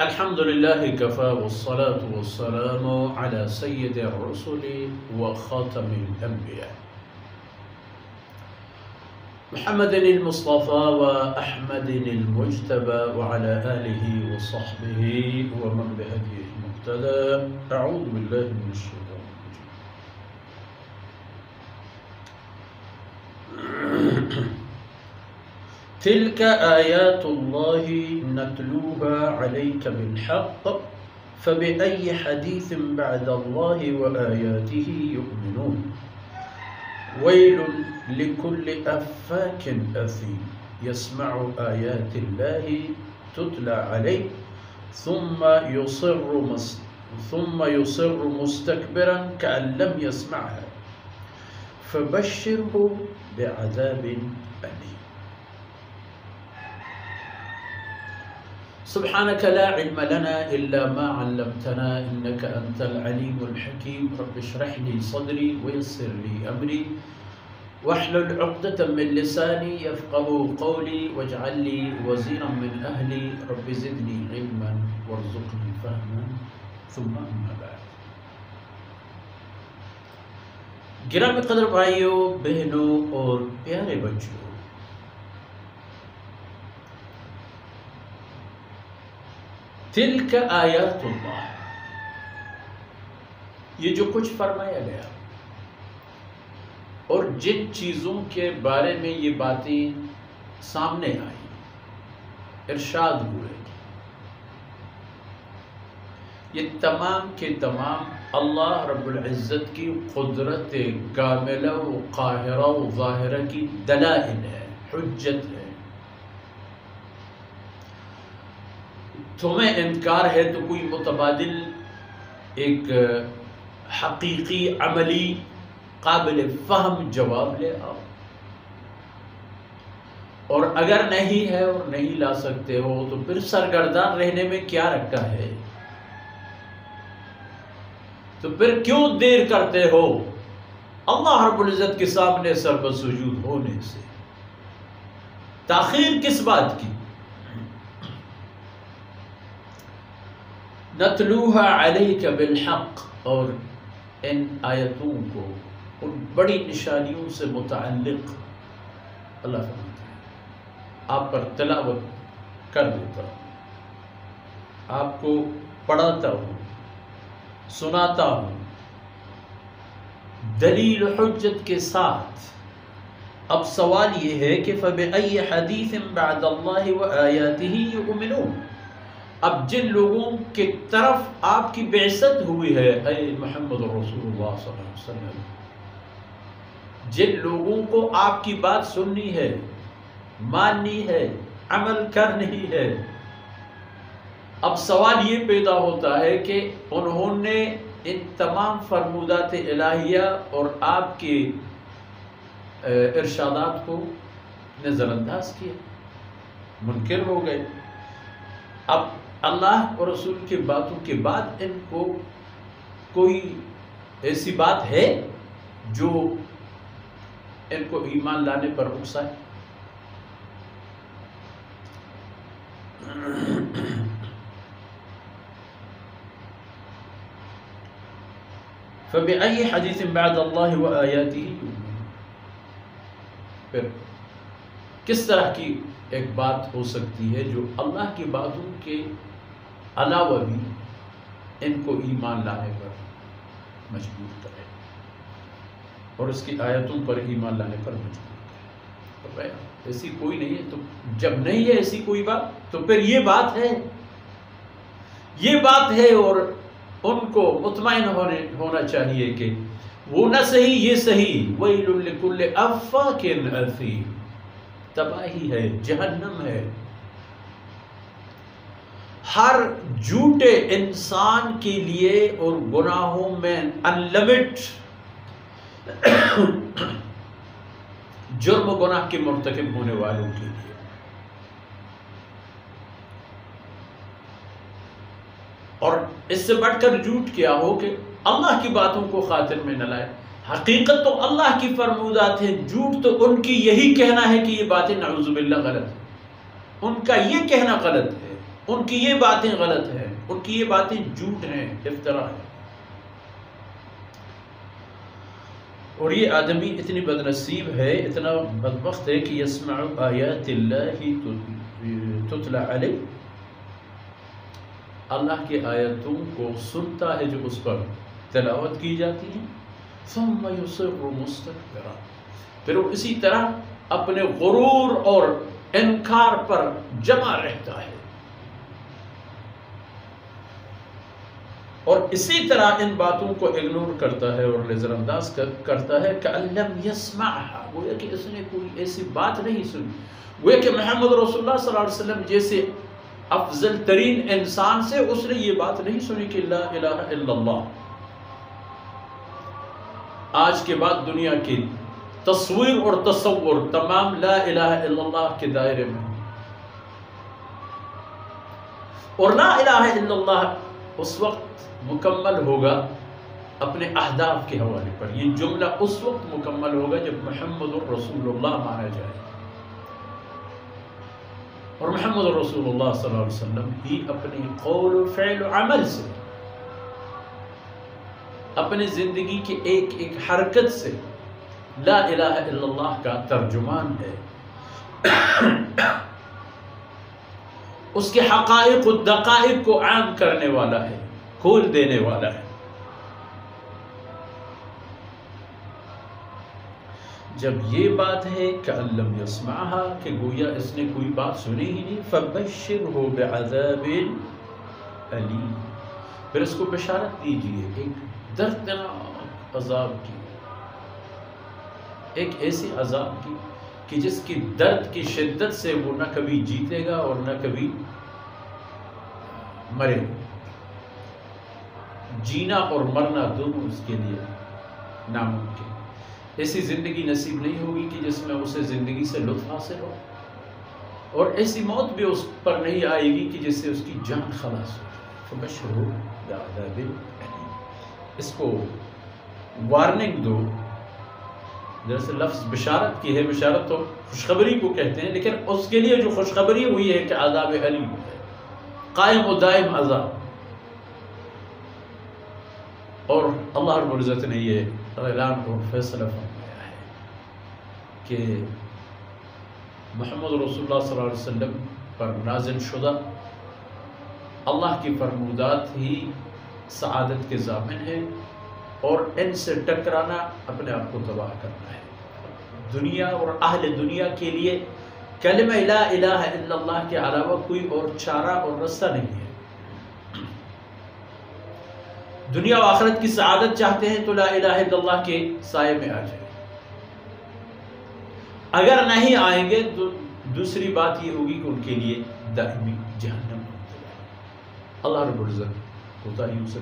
الحمد لله كفى والصلاة والسلام على سيد الرسل وخاتم الأنبياء محمد المصطفى وأحمد المجتبى وعلى آله وصحبه ومن بهديه مقتدى. أعوذ بالله من الشيطان الرجيم. تلك آيات الله نتلوها عليك بالحق فبأي حديث بعد الله وآياته يؤمنون ويل لكل أفاك أثيم يسمع آيات الله تتلى عليه ثم يصر مستكبرا كأن لم يسمعها فبشره بعذاب أليم. سبحانك لا علم لنا إلا ما علمتنا إنك أنت العليم الحكيم. رب اشرح لي صدري ويسر لي أمري واحلل عقدة من لساني يفقه قولي واجعل لي وزيرا من أهلي رب زدني علما وارزقني فهما. ثم أما بعد. گرامی قدر بھائیوں، بہنوں اور پیارے بچوں، تلک آیات اللہ، یہ جو کچھ فرمایا گیا اور جن چیزوں کے بارے میں یہ باتیں سامنے آئی، ارشاد ہوئے، یہ تمام کے تمام اللہ رب العزت کی قدرت کاملہ و قاہرہ و ظاہرہ کی دلائل ہے، حجت ہے۔ تمہیں انکار ہے تو کوئی متبادل ایک حقیقی عملی قابل فہم جواب لے آؤ، اور اگر نہیں ہے اور نہیں لا سکتے ہو تو پھر سرگردان رہنے میں کیا رکھا ہے؟ تو پھر کیوں دیر کرتے ہو اللہ رب العزت کے سامنے سر بسجود ہونے سے؟ تاخیر کس بات کی؟ نتلوها علیک بالحق، اور ان آیتوں کو ان بڑی نشانیوں سے متعلق اللہ فرماتا ہے آپ پر تلاوت کر دیتا ہوں، آپ کو پڑھاتا ہوں، سناتا ہوں دلیل حجت کے ساتھ۔ اب سوال یہ ہے کہ فَبِأَيِّ حَدِيثٍ بَعْدَ اللَّهِ وَآيَاتِهِ يُؤْمِنُونَ، اب جن لوگوں کی طرف آپ کی بعثت ہوئی ہے اے محمد رسول اللہ صلی اللہ علیہ وسلم، جن لوگوں کو آپ کی بات سننی ہے، ماننی ہے، عمل کرنی ہے، اب سوال یہ پیدا ہوتا ہے کہ انہوں نے ان تمام فرمودات الہیہ اور آپ کے ارشادات کو نظر انداز کیا، منکر ہو گئے۔ اب اللہ اور رسول کی باتوں کے بعد ان کو کوئی ایسی بات ہے جو ان کو ایمان لانے پر اکسائے؟ فَبِأَيِّ حَدِيثٍ بَعْدَ اللَّهِ وَآيَاتِهِ يُؤْمِنُونَ، پھر کس طرح کی ایک بات ہو سکتی ہے جو اللہ کی باتوں کے علاوہ بھی ان کو ایمان لانے پر مجبور کرے اور اس کی آیتوں پر ایمان لانے پر مجبور کرے؟ ایسی کوئی نہیں ہے، تو جب نہیں ہے ایسی کوئی بات تو پھر یہ بات ہے اور ان کو مطمئن ہونا چاہیے کہ وہ نہ صحیح یہ صحیح۔ وَيْلٌ لِكُلِّ أَفَّاكٍ أَثِيمٍ، تباہی ہے، جہنم ہے ہر جھوٹے انسان کے لیے اور گناہوں میں انلمٹ جرم و گناہ کے مرتکب ہونے والوں کے لیے۔ اور اس سے بڑھ کر جھوٹ کیا ہو کہ اللہ کی باتوں کو خاطر میں نہ لائے۔ حقیقت تو اللہ کی فرمودات ہیں، جھوٹ تو ان کی یہی کہنا ہے کہ یہ باتیں نعوذ باللہ غلط ہیں، ان کا یہ کہنا غلط ہے، ان کی یہ باتیں غلط ہیں، ان کی یہ باتیں جھوٹ ہیں، افتراء ہے۔ اور یہ آدمی اتنی بد نصیب ہے، اتنا بدبخت ہے کہ یسمع آیات اللہ تتلا علیہ، اللہ کی آیتوں کو سنتا ہے جو اس پر تلاوت کی جاتی ہے، ثم یصر مستکبرا، پھر وہ اسی طرح اپنے غرور اور انکار پر جمع رہتا ہے، اور اسی طرح ان باتوں کو اگنور کرتا ہے اور نظر انداز کرتا ہے کأن لم یسمعها، گویا کہ اس نے کوئی ایسی بات نہیں سنی، گویا کہ محمد رسول اللہ صلی اللہ علیہ وسلم جیسے افضل ترین انسان سے اس نے یہ بات نہیں سنی کہ لا الہ الا اللہ۔ آج کے بعد دنیا کی تصویر اور تصور تمام لا الہ الا اللہ کے دائرے میں، اور لا الہ الا اللہ اس وقت مکمل ہوگا اپنے اہداف کے حوالے پر، یہ جملہ اس وقت مکمل ہوگا جب محمد رسول اللہ مانا جائے، اور محمد رسول اللہ صلی اللہ علیہ وسلم ہی اپنی قول و فعل و عمل سے، اپنی زندگی کے ایک ایک حرکت سے لا الہ الا اللہ کا ترجمان ہے، اس کے حقائق و دقائق کو عام کرنے والا ہے، کھول دینے والا ہے۔ جب یہ بات ہے کأن لم یسمعها، کہ گویا اس نے کوئی بات سنی ہی نہیں، فبشرہ بعذاب علیم، پھر اس کو بشارت دیجئے ایک دردناک عذاب کی، ایک ایسی عذاب کی کہ جس کی درد کی شدت سے وہ نہ کبھی جیتے گا اور نہ کبھی مرے گا، جینا اور مرنا دونوں اس کے لیے ناممکن، ایسی زندگی نصیب نہیں ہوگی کہ جس میں اسے زندگی سے لطف حاصل ہو، اور ایسی موت بھی اس پر نہیں آئے گی کہ جس سے اس کی جان خلاص ہو۔ فبشرہ بعذاب علیم، اس کو وارننگ دو، جیسے لفظ بشارت کی ہے، بشارت تو خوشخبری کو کہتے ہیں، لیکن اس کے لیے جو خوشخبری ہوئی ہے کہ عذاب علیم ہے، قائم و دائم عذاب، اور اللہ رب العزت نے یہ اعلان اور فیصلہ فرمایا ہے کہ محمد رسول اللہ صلی اللہ علیہ وسلم پر نازل شدہ اللہ کی فرمودات ہی سعادت کے ضامن ہے، اور ان سے ٹکرانا اپنے آپ کو تباہ کرنا ہے۔ دنیا اور اہل دنیا کے لیے کلمہ لا الہ الا اللہ کے علاوہ کوئی اور چارہ اور رستہ نہیں ہے۔ دنیا و آخرت کی سعادت چاہتے ہیں تو لا الہ الا اللہ کے سائے میں آ جائیں، اگر نہیں آئیں گے تو دوسری بات یہ ہوگی کہ ان کے لیے دائمی جہنم۔ اللہ رب العزت کوتاہیوں سے